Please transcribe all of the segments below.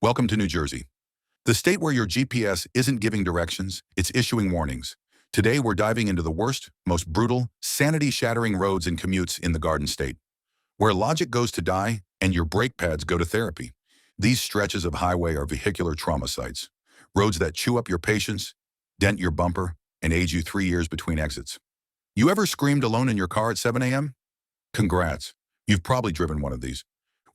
Welcome to New Jersey, the state where your GPS isn't giving directions, it's issuing warnings. Today, we're diving into the worst, most brutal, sanity-shattering roads and commutes in the Garden State, where logic goes to die and your brake pads go to therapy. These stretches of highway are vehicular trauma sites, roads that chew up your patience, dent your bumper, and age you 3 years between exits. You ever screamed alone in your car at 7 a.m.? Congrats, you've probably driven one of these.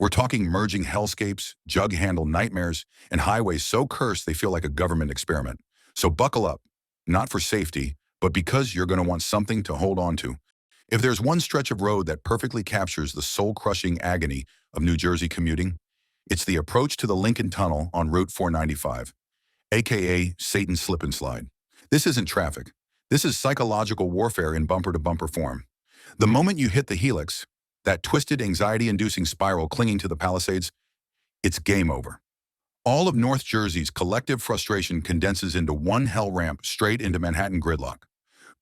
We're talking merging hellscapes, jughandle nightmares, and highways so cursed they feel like a government experiment. So buckle up, not for safety, but because you're going to want something to hold on to. If there's one stretch of road that perfectly captures the soul-crushing agony of New Jersey commuting, it's the approach to the Lincoln Tunnel on Route 495, aka Satan's slip and slide. This isn't traffic. This is psychological warfare in bumper-to-bumper form. The moment you hit the helix, that twisted, anxiety-inducing spiral clinging to the Palisades, it's game over. All of North Jersey's collective frustration condenses into one hell ramp straight into Manhattan gridlock.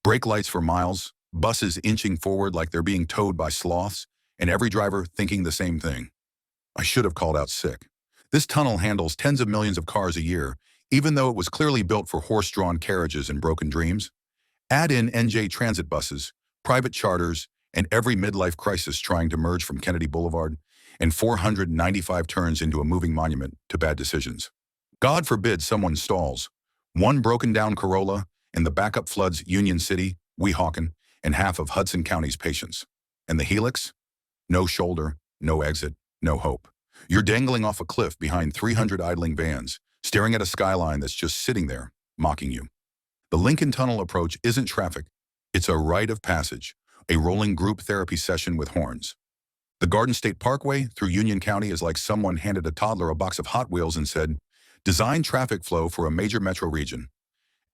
Brake lights for miles, buses inching forward like they're being towed by sloths, and every driver thinking the same thing. I should have called out sick. This tunnel handles tens of millions of cars a year, even though it was clearly built for horse-drawn carriages and broken dreams. Add in NJ transit buses, private charters, and every midlife crisis trying to merge from Kennedy Boulevard, and 495 turns into a moving monument to bad decisions. God forbid someone stalls. One broken-down Corolla, and the backup floods Union City, Weehawken, and half of Hudson County's patience. And the helix? No shoulder, no exit, no hope. You're dangling off a cliff behind 300 idling vans, staring at a skyline that's just sitting there, mocking you. The Lincoln Tunnel approach isn't traffic. It's a rite of passage. A rolling group therapy session with horns. The Garden State Parkway through Union County is like someone handed a toddler a box of Hot Wheels and said, design traffic flow for a major metro region.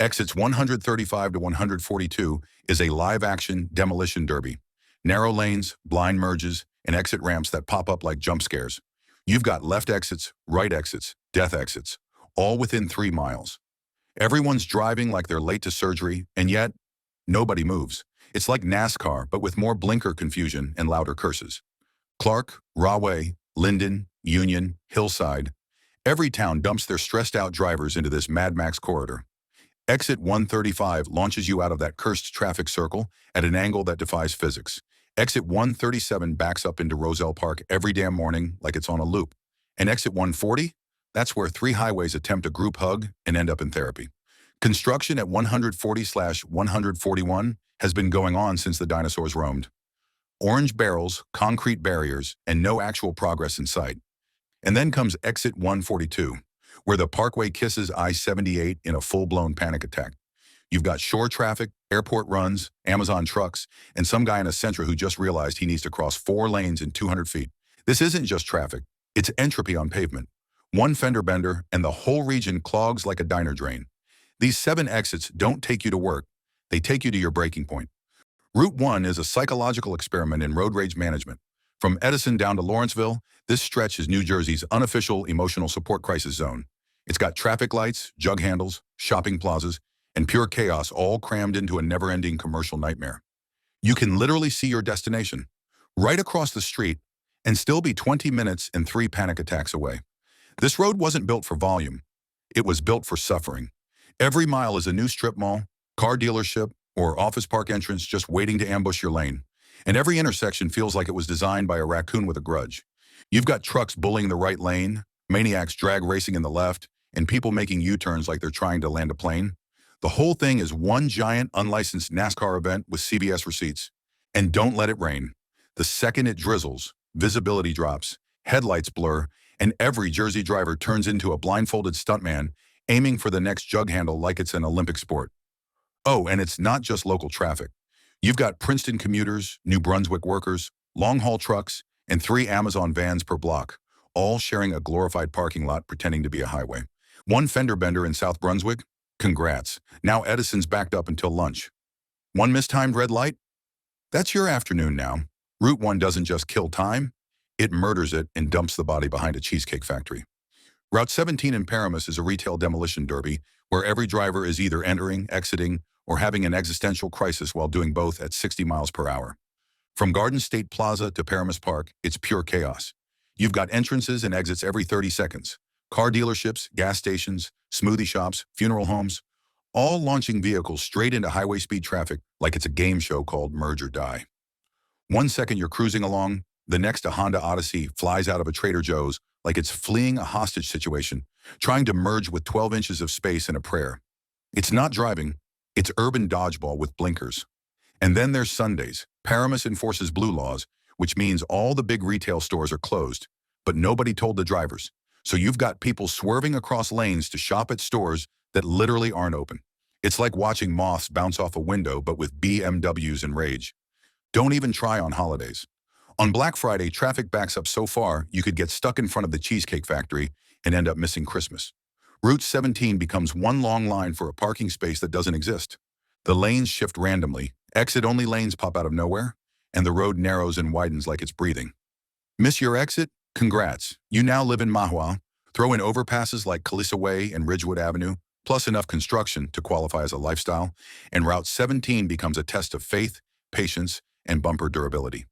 Exits 135 to 142 is a live-action demolition derby. Narrow lanes, blind merges, and exit ramps that pop up like jump scares. You've got left exits, right exits, death exits, all within 3 miles. Everyone's driving like they're late to surgery, and yet, nobody moves. It's like NASCAR, but with more blinker confusion and louder curses. Clark, Rahway, Linden, Union, Hillside. Every town dumps their stressed-out drivers into this Mad Max corridor. Exit 135 launches you out of that cursed traffic circle at an angle that defies physics. Exit 137 backs up into Roselle Park every damn morning like it's on a loop. And exit 140? That's where 3 highways attempt a group hug and end up in therapy. Construction at 140/141 has been going on since the dinosaurs roamed. Orange barrels, concrete barriers, and no actual progress in sight. And then comes exit 142, where the parkway kisses I-78 in a full-blown panic attack. You've got shore traffic, airport runs, Amazon trucks, and some guy in a Sentra who just realized he needs to cross 4 lanes in 200 feet. This isn't just traffic, it's entropy on pavement. One fender bender, and the whole region clogs like a diner drain. These 7 exits don't take you to work. They take you to your breaking point. Route 1 is a psychological experiment in road rage management. From Edison down to Lawrenceville, this stretch is New Jersey's unofficial emotional support crisis zone. It's got traffic lights, jug handles, shopping plazas, and pure chaos all crammed into a never-ending commercial nightmare. You can literally see your destination, right across the street, and still be 20 minutes and 3 panic attacks away. This road wasn't built for volume. It was built for suffering. Every mile is a new strip mall, car dealership, or office park entrance just waiting to ambush your lane. And every intersection feels like it was designed by a raccoon with a grudge. You've got trucks bullying the right lane, maniacs drag racing in the left, and people making U-turns like they're trying to land a plane. The whole thing is one giant unlicensed NASCAR event with CBS receipts. And don't let it rain. The second it drizzles, visibility drops, headlights blur, and every Jersey driver turns into a blindfolded stuntman aiming for the next jug handle like it's an Olympic sport. Oh, and it's not just local traffic. You've got Princeton commuters, New Brunswick workers, long-haul trucks, and 3 Amazon vans per block, all sharing a glorified parking lot pretending to be a highway. One fender bender in South Brunswick? Congrats. Now Edison's backed up until lunch. One mistimed red light? That's your afternoon now. Route 1 doesn't just kill time, it murders it and dumps the body behind a cheesecake factory. Route 17 in Paramus is a retail demolition derby where every driver is either entering, exiting, or having an existential crisis while doing both at 60 miles per hour. From Garden State Plaza to Paramus Park, it's pure chaos. You've got entrances and exits every 30 seconds, Car dealerships, gas stations, smoothie shops, funeral homes, all launching vehicles straight into highway speed traffic like it's a game show called Merge or Die. One second you're cruising along, the next a Honda Odyssey flies out of a Trader Joe's like it's fleeing a hostage situation, trying to merge with 12 inches of space in a prayer. It's not driving, it's urban dodgeball with blinkers. And then there's Sundays. Paramus enforces blue laws, which means all the big retail stores are closed, but nobody told the drivers. So you've got people swerving across lanes to shop at stores that literally aren't open. It's like watching moths bounce off a window, but with BMWs and rage. Don't even try on holidays. On Black Friday, traffic backs up so far you could get stuck in front of the Cheesecake Factory and end up missing Christmas. Route 17 becomes one long line for a parking space that doesn't exist. The lanes shift randomly, exit-only lanes pop out of nowhere, and the road narrows and widens like it's breathing. Miss your exit? Congrats. You now live in Mahwah. Throw in overpasses like Kalisa Way and Ridgewood Avenue, plus enough construction to qualify as a lifestyle, and Route 17 becomes a test of faith, patience, and bumper durability.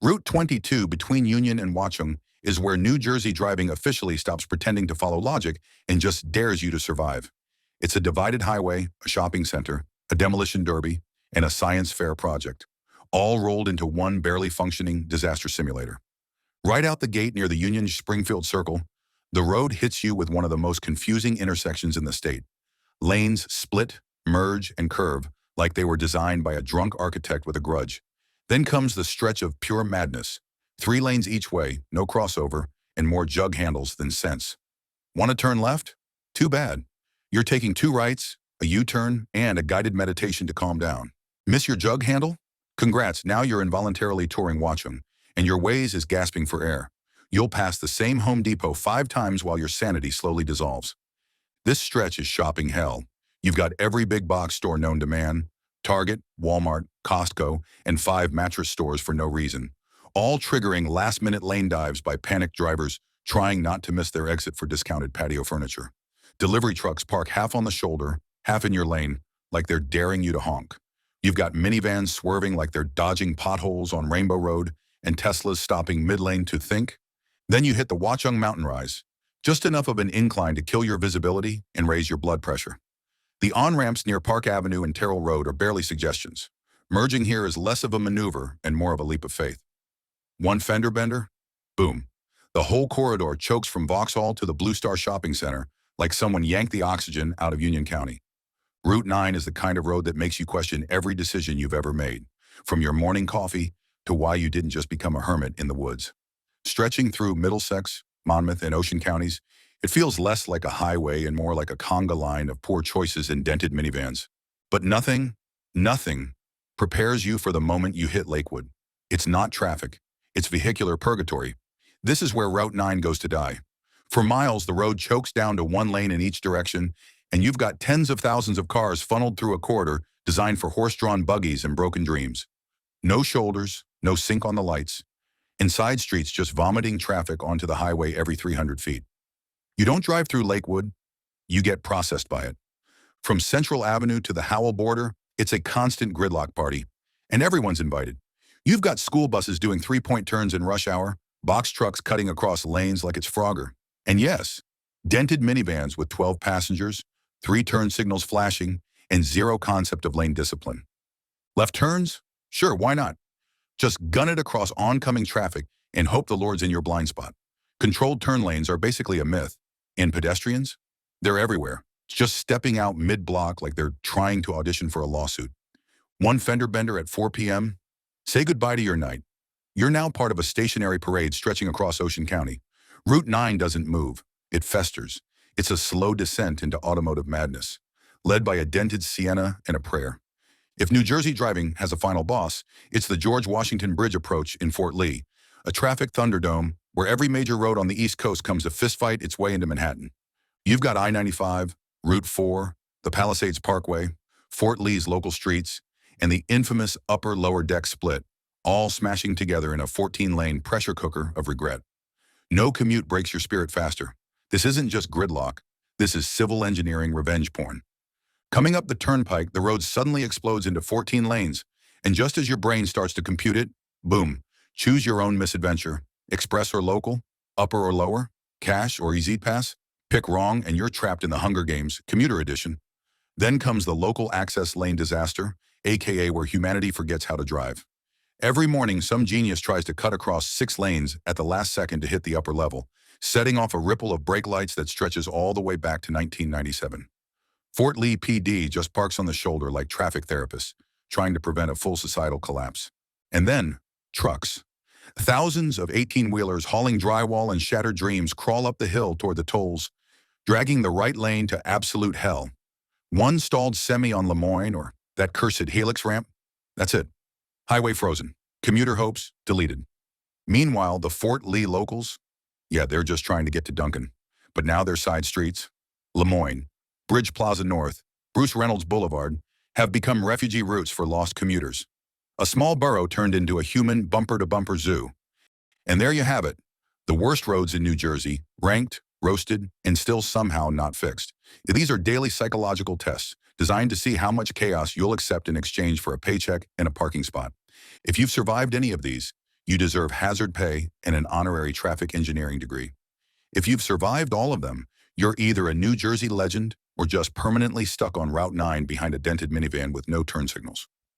Route 22 between Union and Watchung is where New Jersey driving officially stops pretending to follow logic and just dares you to survive. It's a divided highway, a shopping center, a demolition derby, and a science fair project, all rolled into one barely functioning disaster simulator. Right out the gate near the Union-Springfield Circle, the road hits you with one of the most confusing intersections in the state. Lanes split, merge, and curve like they were designed by a drunk architect with a grudge. Then comes the stretch of pure madness. 3 lanes each way, no crossover, and more jug handles than sense. Want to turn left? Too bad. You're taking 2 rights, a U-turn, and a guided meditation to calm down. Miss your jug handle? Congrats, now you're involuntarily touring Watchung, and your Waze is gasping for air. You'll pass the same Home Depot 5 times while your sanity slowly dissolves. This stretch is shopping hell. You've got every big box store known to man, Target, Walmart, Costco, and 5 mattress stores for no reason, all triggering last-minute lane dives by panicked drivers trying not to miss their exit for discounted patio furniture. Delivery trucks park half on the shoulder, half in your lane, like they're daring you to honk. You've got minivans swerving like they're dodging potholes on Rainbow Road, and Teslas stopping mid-lane to think. Then you hit the Watchung mountain rise, just enough of an incline to kill your visibility and raise your blood pressure. The on-ramps near Park Avenue and Terrell Road are barely suggestions. Merging here is less of a maneuver and more of a leap of faith. One fender bender? Boom. The whole corridor chokes from Vauxhall to the Blue Star Shopping Center like someone yanked the oxygen out of Union County. Route 9 is the kind of road that makes you question every decision you've ever made, from your morning coffee to why you didn't just become a hermit in the woods. Stretching through Middlesex, Monmouth, and Ocean counties, it feels less like a highway and more like a conga line of poor choices in dented minivans. But nothing prepares you for the moment you hit Lakewood. It's not traffic. It's vehicular purgatory. This is where Route 9 goes to die. For miles, the road chokes down to 1 lane in each direction, and you've got tens of thousands of cars funneled through a corridor designed for horse-drawn buggies and broken dreams. No shoulders, no sync on the lights, and side streets just vomiting traffic onto the highway every 300 feet. You don't drive through Lakewood, you get processed by it. From Central Avenue to the Howell border, it's a constant gridlock party, and everyone's invited. You've got school buses doing 3-point turns in rush hour, box trucks cutting across lanes like it's Frogger. And yes, dented minivans with 12 passengers, 3 turn signals flashing, and 0 concept of lane discipline. Left turns? Sure, why not? Just gun it across oncoming traffic and hope the Lord's in your blind spot. Controlled turn lanes are basically a myth. And pedestrians? They're everywhere, just stepping out mid-block like they're trying to audition for a lawsuit. One fender bender at 4 p.m.? Say goodbye to your night. You're now part of a stationary parade stretching across Ocean County. Route 9 doesn't move. It festers. It's a slow descent into automotive madness, led by a dented Sienna and a prayer. If New Jersey driving has a final boss, it's the George Washington Bridge approach in Fort Lee, a traffic thunderdome where every major road on the East Coast comes to fistfight its way into Manhattan. You've got I-95, Route 4, the Palisades Parkway, Fort Lee's local streets, and the infamous upper-lower deck split, all smashing together in a 14-lane pressure cooker of regret. No commute breaks your spirit faster. This isn't just gridlock. This is civil engineering revenge porn. Coming up the turnpike, the road suddenly explodes into 14 lanes, and just as your brain starts to compute it, boom, choose your own misadventure. Express or local, upper or lower, cash or easy pass. Pick wrong and you're trapped in the Hunger Games, Commuter Edition. Then comes the local access lane disaster, aka where humanity forgets how to drive. Every morning, some genius tries to cut across 6 lanes at the last second to hit the upper level, setting off a ripple of brake lights that stretches all the way back to 1997. Fort Lee PD just parks on the shoulder like traffic therapists, trying to prevent a full societal collapse. And then, trucks. Thousands of 18-wheelers hauling drywall and shattered dreams crawl up the hill toward the tolls, dragging the right lane to absolute hell. One stalled semi on Lemoyne, or that cursed helix ramp. That's it. Highway frozen. Commuter hopes deleted. Meanwhile, the Fort Lee locals, yeah, they're just trying to get to Duncan. But now their side streets, Lemoyne, Bridge Plaza North, Bruce Reynolds Boulevard, have become refugee routes for lost commuters. A small borough turned into a human bumper-to-bumper zoo. And there you have it. The worst roads in New Jersey, ranked, roasted, and still somehow not fixed. These are daily psychological tests designed to see how much chaos you'll accept in exchange for a paycheck and a parking spot. If you've survived any of these, you deserve hazard pay and an honorary traffic engineering degree. If you've survived all of them, you're either a New Jersey legend or just permanently stuck on Route 9 behind a dented minivan with no turn signals.